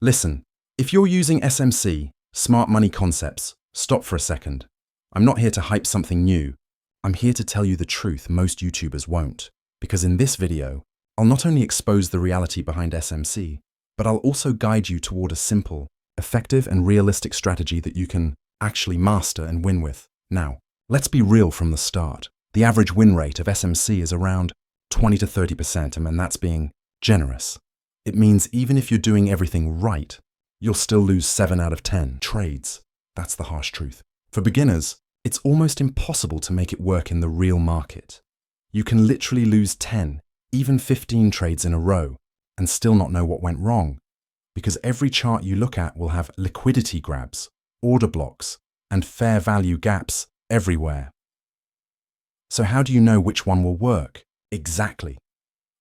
Listen, if you're using SMC, smart money concepts, stop for a second. I'm not here to hype something new. I'm here to tell you the truth most YouTubers won't. Because in this video, I'll not only expose the reality behind SMC, but I'll also guide you toward a simple, effective and realistic strategy that you can actually master and win with. Now, let's be real from the start. The average win rate of SMC is around 20 to 30%, and that's being generous. It means even if you're doing everything right, you'll still lose 7 out of 10 trades. That's the harsh truth. For beginners, it's almost impossible to make it work in the real market. You can literally lose 10, even 15 trades in a row and still not know what went wrong, because every chart you look at will have liquidity grabs, order blocks, and fair value gaps everywhere. So how do you know which one will work? Exactly.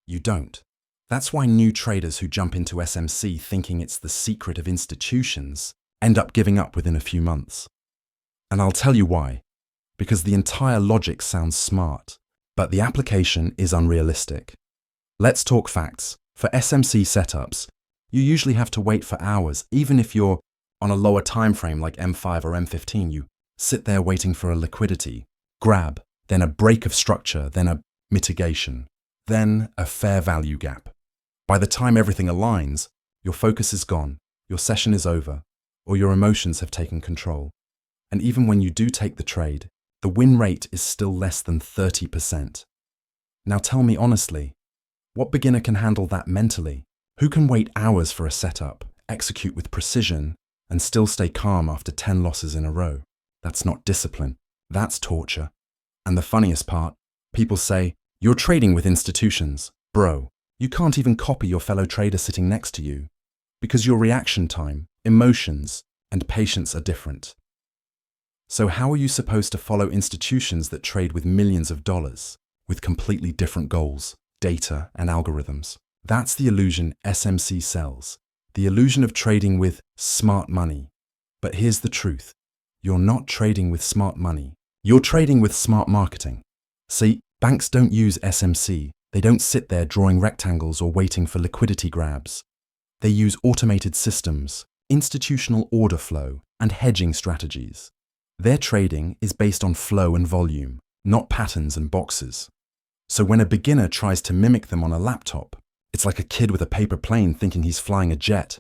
You don't. That's why new traders who jump into SMC thinking it's the secret of institutions end up giving up within a few months. And I'll tell you why. Because the entire logic sounds smart, but the application is unrealistic. Let's talk facts. For SMC setups, you usually have to wait for hours. Even if you're on a lower time frame like M5 or M15, you sit there waiting for a liquidity grab, then a break of structure, then a mitigation, then a fair value gap. By the time everything aligns, your focus is gone, your session is over, or your emotions have taken control. And even when you do take the trade, the win rate is still less than 30%. Now tell me honestly, what beginner can handle that mentally? Who can wait hours for a setup, execute with precision, and still stay calm after 10 losses in a row? That's not discipline, that's torture. And the funniest part, people say, you're trading with institutions. Bro, you can't even copy your fellow trader sitting next to you, because your reaction time, emotions, and patience are different. So how are you supposed to follow institutions that trade with millions of dollars, with completely different goals, data, and algorithms? That's the illusion SMC sells, the illusion of trading with smart money. But here's the truth. You're not trading with smart money. You're trading with smart marketing. See, banks don't use SMC. They don't sit there drawing rectangles or waiting for liquidity grabs. They use automated systems, institutional order flow, and hedging strategies. Their trading is based on flow and volume, not patterns and boxes. So when a beginner tries to mimic them on a laptop, it's like a kid with a paper plane thinking he's flying a jet.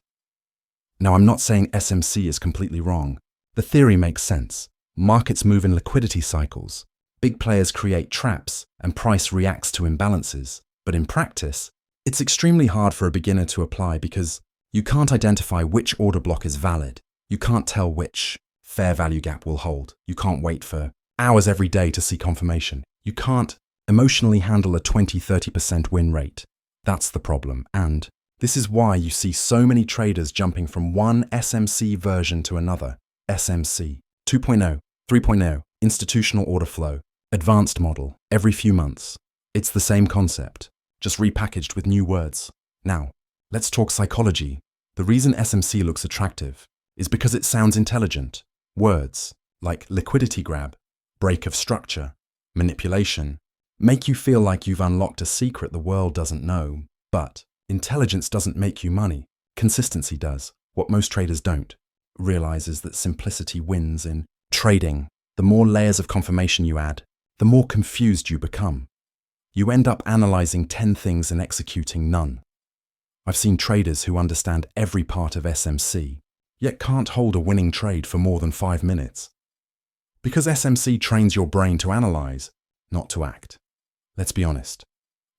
Now, I'm not saying SMC is completely wrong. The theory makes sense. Markets move in liquidity cycles. Big players create traps, and price reacts to imbalances. But in practice, it's extremely hard for a beginner to apply because you can't identify which order block is valid. You can't tell which fair value gap will hold. You can't wait for hours every day to see confirmation. You can't emotionally handle a 20–30% win rate. That's the problem, and this is why you see so many traders jumping from one SMC version to another. SMC 2.0, 3.0, institutional order flow, advanced model, every few months. It's the same concept, just repackaged with new words. Now, let's talk psychology. The reason SMC looks attractive is because it sounds intelligent. Words like liquidity grab, break of structure, manipulation, make you feel like you've unlocked a secret the world doesn't know. But intelligence doesn't make you money. Consistency does. What most traders don't realize is that simplicity wins in trading. The more layers of confirmation you add, the more confused you become. You end up analyzing 10 things and executing none. I've seen traders who understand every part of SMC, yet can't hold a winning trade for more than 5 minutes. Because SMC trains your brain to analyze, not to act. Let's be honest.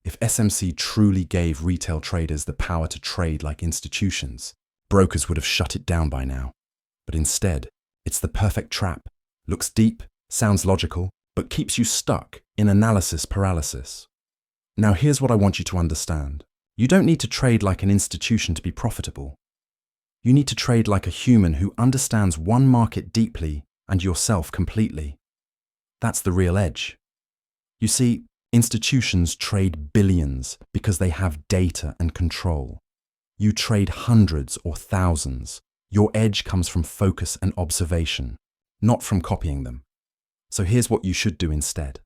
If SMC truly gave retail traders the power to trade like institutions, brokers would have shut it down by now. But instead, it's the perfect trap. Looks deep, sounds logical, but keeps you stuck in analysis paralysis. Now here's what I want you to understand. You don't need to trade like an institution to be profitable. You need to trade like a human who understands one market deeply and yourself completely. That's the real edge. You see, institutions trade billions because they have data and control. You trade hundreds or thousands. Your edge comes from focus and observation, not from copying them. So here's what you should do instead.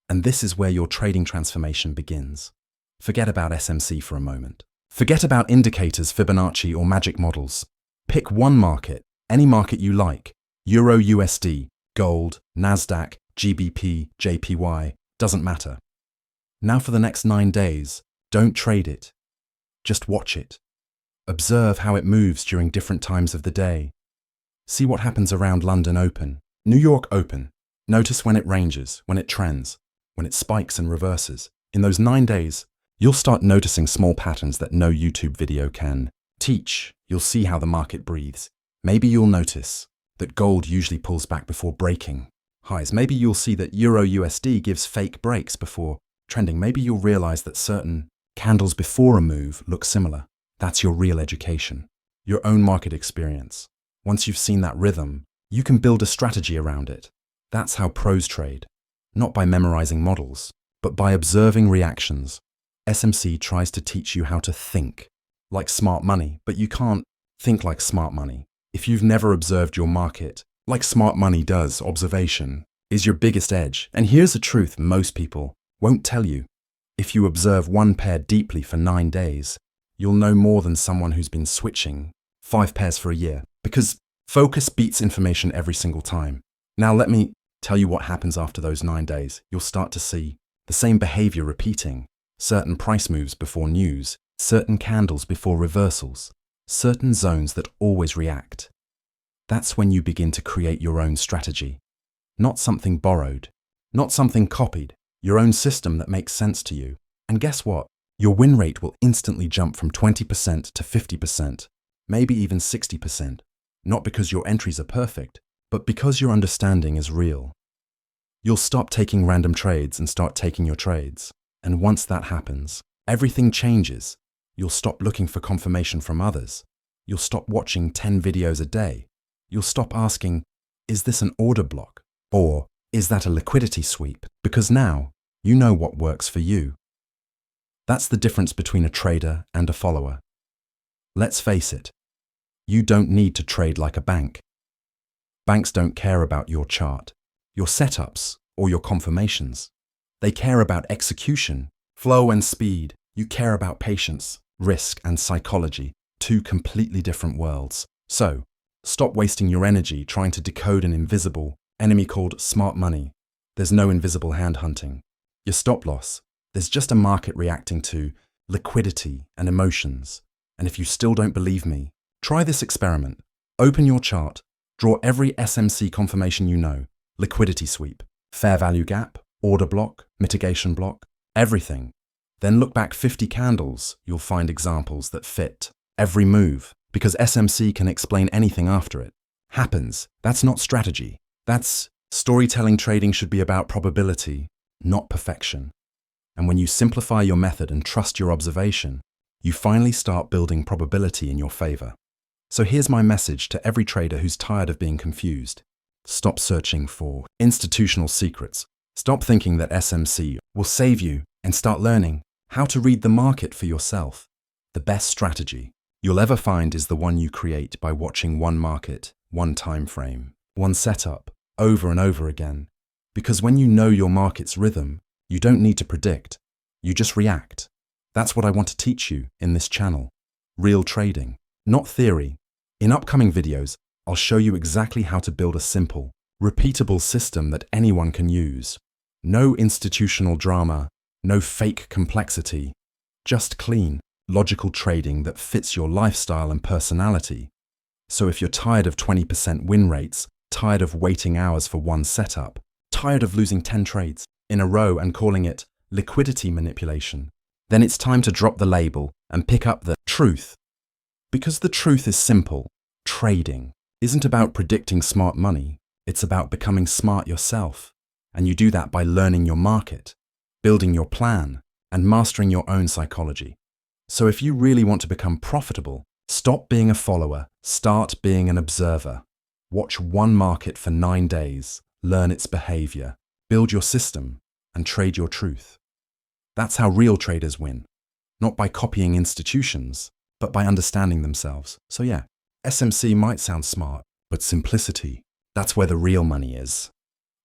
And this is where your trading transformation begins. Forget about SMC for a moment. Forget about indicators, Fibonacci, or magic models. Pick one market, any market you like. Euro USD, gold, Nasdaq, GBP, JPY, doesn't matter. Now for the next 9 days, don't trade it. Just watch it. Observe how it moves during different times of the day. See what happens around London Open, New York Open. Notice when it ranges, when it trends, when it spikes and reverses. In those 9 days, you'll start noticing small patterns that no YouTube video can teach. You'll see how the market breathes. Maybe you'll notice that gold usually pulls back before breaking highs. Maybe you'll see that Euro USD gives fake breaks before trending. Maybe you'll realize that certain candles before a move look similar. That's your real education, your own market experience. Once you've seen that rhythm, you can build a strategy around it. That's how pros trade, not by memorizing models, but by observing reactions. SMC tries to teach you how to think like smart money, but you can't think like smart money if you've never observed your market like smart money does. Observation is your biggest edge. And here's the truth most people won't tell you. If you observe one pair deeply for 9 days, you'll know more than someone who's been switching 5 pairs for a year, because focus beats information every single time. Now let me tell you what happens after those 9 days. You'll start to see the same behavior repeating. Certain price moves before news, certain candles before reversals, certain zones that always react. That's when you begin to create your own strategy. Not something borrowed, not something copied, your own system that makes sense to you. And guess what? Your win rate will instantly jump from 20% to 50%, maybe even 60%. Not because your entries are perfect, but because your understanding is real. You'll stop taking random trades and start taking your trades. And once that happens, everything changes. You'll stop looking for confirmation from others. You'll stop watching 10 videos a day. You'll stop asking, is this an order block? Or is that a liquidity sweep? Because now you know what works for you. That's the difference between a trader and a follower. Let's face it, you don't need to trade like a bank. Banks don't care about your chart, your setups, or your confirmations. They care about execution, flow and speed. You care about patience, risk, and psychology, 2 completely different worlds. So, stop wasting your energy trying to decode an invisible enemy called smart money. There's no invisible hand hunting. Your stop loss, there's just a market reacting to liquidity and emotions. And if you still don't believe me, try this experiment. Open your chart, draw every SMC confirmation you know, liquidity sweep, fair value gap, order block, mitigation block, everything. Then look back 50 candles, you'll find examples that fit every move, because SMC can explain anything after it happens. That's not strategy. That's storytelling. Trading should be about probability, not perfection. And when you simplify your method and trust your observation, you finally start building probability in your favor. So here's my message to every trader who's tired of being confused. Stop searching for institutional secrets. Stop thinking that SMC will save you and start learning how to read the market for yourself. The best strategy you'll ever find is the one you create by watching one market, one time frame, one setup, over and over again. Because when you know your market's rhythm, you don't need to predict, you just react. That's what I want to teach you in this channel. Real trading, not theory. In upcoming videos, I'll show you exactly how to build a simple, repeatable system that anyone can use. No institutional drama, no fake complexity, just clean, logical trading that fits your lifestyle and personality. So if you're tired of 20% win rates, tired of waiting hours for one setup, tired of losing 10 trades in a row and calling it liquidity manipulation, then it's time to drop the label and pick up the truth. Because the truth is simple. Trading isn't about predicting smart money. It's about becoming smart yourself. And you do that by learning your market, building your plan, and mastering your own psychology. So if you really want to become profitable, stop being a follower, start being an observer. Watch one market for 9 days, learn its behavior, build your system, and trade your truth. That's how real traders win. Not by copying institutions, but by understanding themselves. So yeah, SMC might sound smart, but simplicity, that's where the real money is.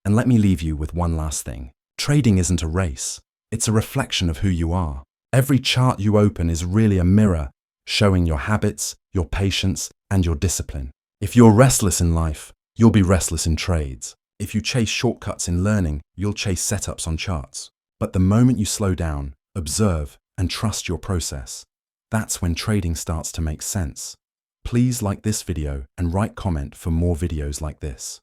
And let me leave you with one last thing. Trading isn't a race. It's a reflection of who you are. Every chart you open is really a mirror, showing your habits, your patience, and your discipline. If you're restless in life, you'll be restless in trades. If you chase shortcuts in learning, you'll chase setups on charts. But the moment you slow down, observe, and trust your process, that's when trading starts to make sense. Please like this video and write comment for more videos like this.